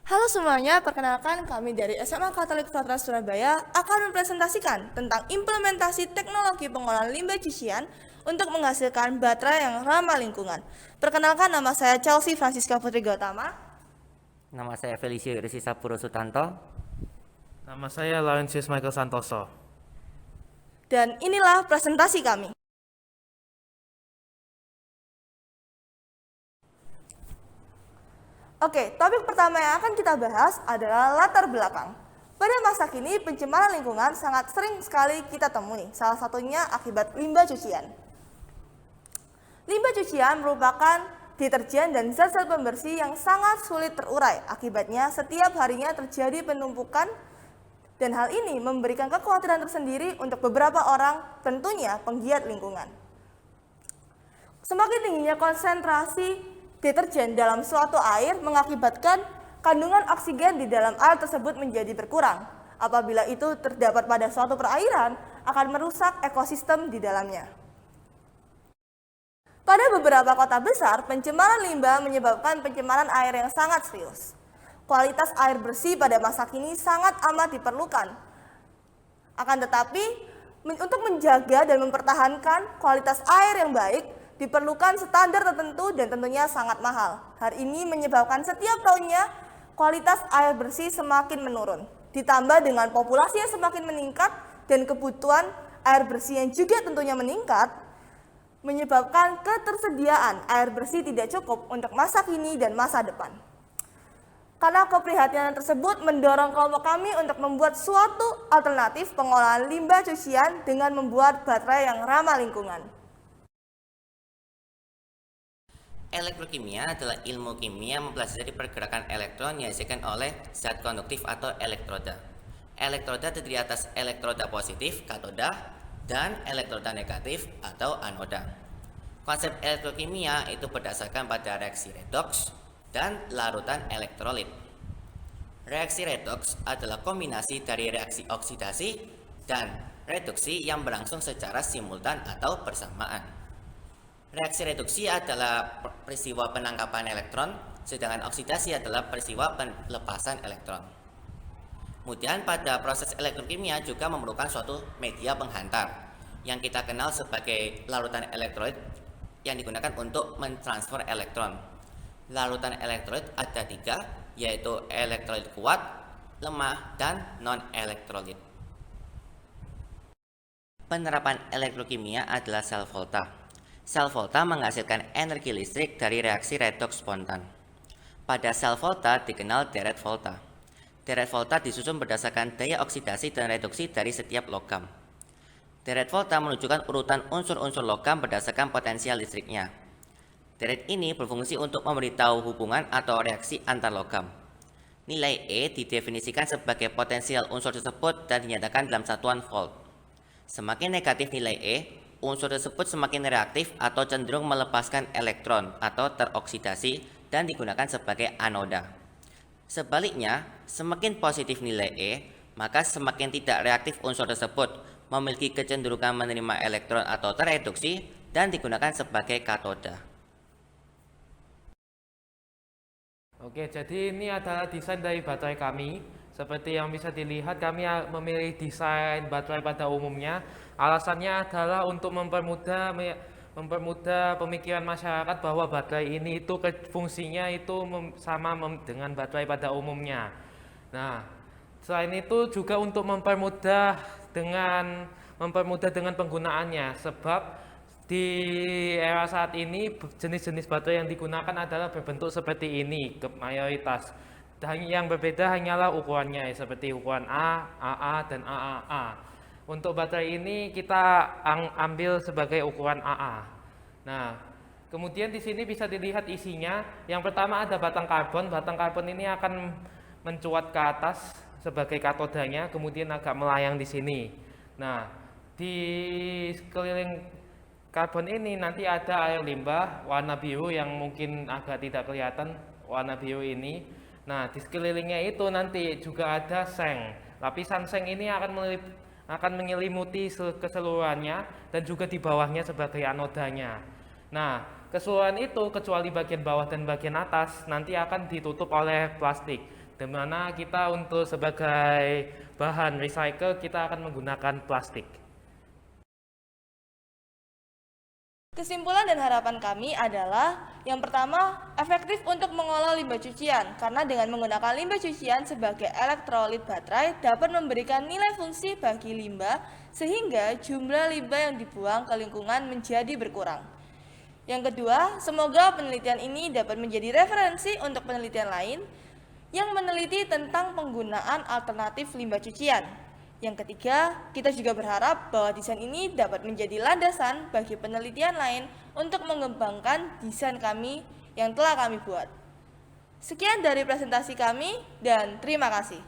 Halo semuanya, perkenalkan kami dari SMA Katolik Fatra Surabaya akan mempresentasikan tentang implementasi teknologi pengolahan limbah cucian untuk menghasilkan baterai yang ramah lingkungan. Perkenalkan, nama saya Chelsea Francisca Putri Gautama. Nama saya Felicio Risi Sapuro Sutanto. Nama saya Laurentius Michael Santoso. Dan inilah presentasi kami. Oke, topik pertama yang akan kita bahas adalah latar belakang. Pada masa kini, pencemaran lingkungan sangat sering sekali kita temui, salah satunya akibat limbah cucian. Limbah cucian merupakan deterjen dan zat-zat pembersih yang sangat sulit terurai. Akibatnya, setiap harinya terjadi penumpukan dan hal ini memberikan kekhawatiran tersendiri untuk beberapa orang, tentunya penggiat lingkungan. Semakin tingginya konsentrasi deterjen dalam suatu air mengakibatkan kandungan oksigen di dalam air tersebut menjadi berkurang. Apabila itu terdapat pada suatu perairan, akan merusak ekosistem di dalamnya. Pada beberapa kota besar, pencemaran limbah menyebabkan pencemaran air yang sangat serius. Kualitas air bersih pada masa kini sangat amat diperlukan. Akan tetapi, untuk menjaga dan mempertahankan kualitas air yang baik, diperlukan standar tertentu dan tentunya sangat mahal. Hal ini menyebabkan setiap tahunnya kualitas air bersih semakin menurun. Ditambah dengan populasi yang semakin meningkat dan kebutuhan air bersih yang juga tentunya meningkat, menyebabkan ketersediaan air bersih tidak cukup untuk masa kini dan masa depan. Karena keprihatinan tersebut mendorong kelompok kami untuk membuat suatu alternatif pengolahan limbah cucian dengan membuat baterai yang ramah lingkungan. Elektrokimia adalah ilmu kimia mempelajari pergerakan elektron yang dihasilkan oleh zat konduktif atau elektroda. Elektroda terdiri atas elektroda positif, katoda, dan elektroda negatif atau anoda. Konsep elektrokimia itu berdasarkan pada reaksi redoks dan larutan elektrolit. Reaksi redoks adalah kombinasi dari reaksi oksidasi dan reduksi yang berlangsung secara simultan atau bersamaan. Reaksi reduksi adalah peristiwa penangkapan elektron, sedangkan oksidasi adalah peristiwa pelepasan elektron. Kemudian pada proses elektrokimia juga memerlukan suatu media penghantar yang kita kenal sebagai larutan elektrolit yang digunakan untuk mentransfer elektron. Larutan elektrolit ada 3, yaitu elektrolit kuat, lemah, dan non-elektrolit. Penerapan elektrokimia adalah sel volta. Sel volta menghasilkan energi listrik dari reaksi redoks spontan. Pada sel volta dikenal deret volta. Deret volta disusun berdasarkan daya oksidasi dan reduksi dari setiap logam. Deret volta menunjukkan urutan unsur-unsur logam berdasarkan potensial listriknya. Deret ini berfungsi untuk memberitahu hubungan atau reaksi antar logam. Nilai E didefinisikan sebagai potensial unsur tersebut dan dinyatakan dalam satuan volt. Semakin negatif nilai E, unsur tersebut semakin reaktif atau cenderung melepaskan elektron atau teroksidasi dan digunakan sebagai anoda. Sebaliknya, semakin positif nilai E, maka semakin tidak reaktif unsur tersebut, memiliki kecenderungan menerima elektron atau tereduksi dan digunakan sebagai katoda. Oke, jadi ini adalah desain dari baterai kami. Seperti yang bisa dilihat, kami memilih desain baterai pada umumnya. Alasannya adalah untuk mempermudah pemikiran masyarakat bahwa baterai ini itu fungsinya itu sama dengan baterai pada umumnya. Nah, selain itu juga untuk mempermudah dengan penggunaannya, sebab di era saat ini jenis-jenis baterai yang digunakan adalah berbentuk seperti ini mayoritas. Dan yang berbeda hanyalah ukurannya, seperti ukuran A, AA, dan AAA. Untuk baterai ini kita ambil sebagai ukuran AA. Nah, kemudian di sini bisa dilihat isinya. Yang pertama ada batang karbon. Batang karbon ini akan mencuat ke atas sebagai katodanya, kemudian agak melayang di sini. Nah, di sekeliling karbon ini nanti ada air limbah warna biru yang mungkin agak tidak kelihatan warna biru ini. Nah, di sekelilingnya itu nanti juga ada seng. Lapisan seng ini akan menyelimuti keseluruhannya dan juga di bawahnya sebagai anodanya. Nah, keseluruhan itu kecuali bagian bawah dan bagian atas nanti akan ditutup oleh plastik. di mana kita untuk sebagai bahan recycle kita akan menggunakan plastik. Kesimpulan dan harapan kami adalah yang pertama, efektif untuk mengolah limbah cucian karena dengan menggunakan limbah cucian sebagai elektrolit baterai dapat memberikan nilai fungsi bagi limbah sehingga jumlah limbah yang dibuang ke lingkungan menjadi berkurang. Yang kedua, semoga penelitian ini dapat menjadi referensi untuk penelitian lain yang meneliti tentang penggunaan alternatif limbah cucian. Yang ketiga, kita juga berharap bahwa desain ini dapat menjadi landasan bagi penelitian lain untuk mengembangkan desain kami yang telah kami buat. Sekian dari presentasi kami dan terima kasih.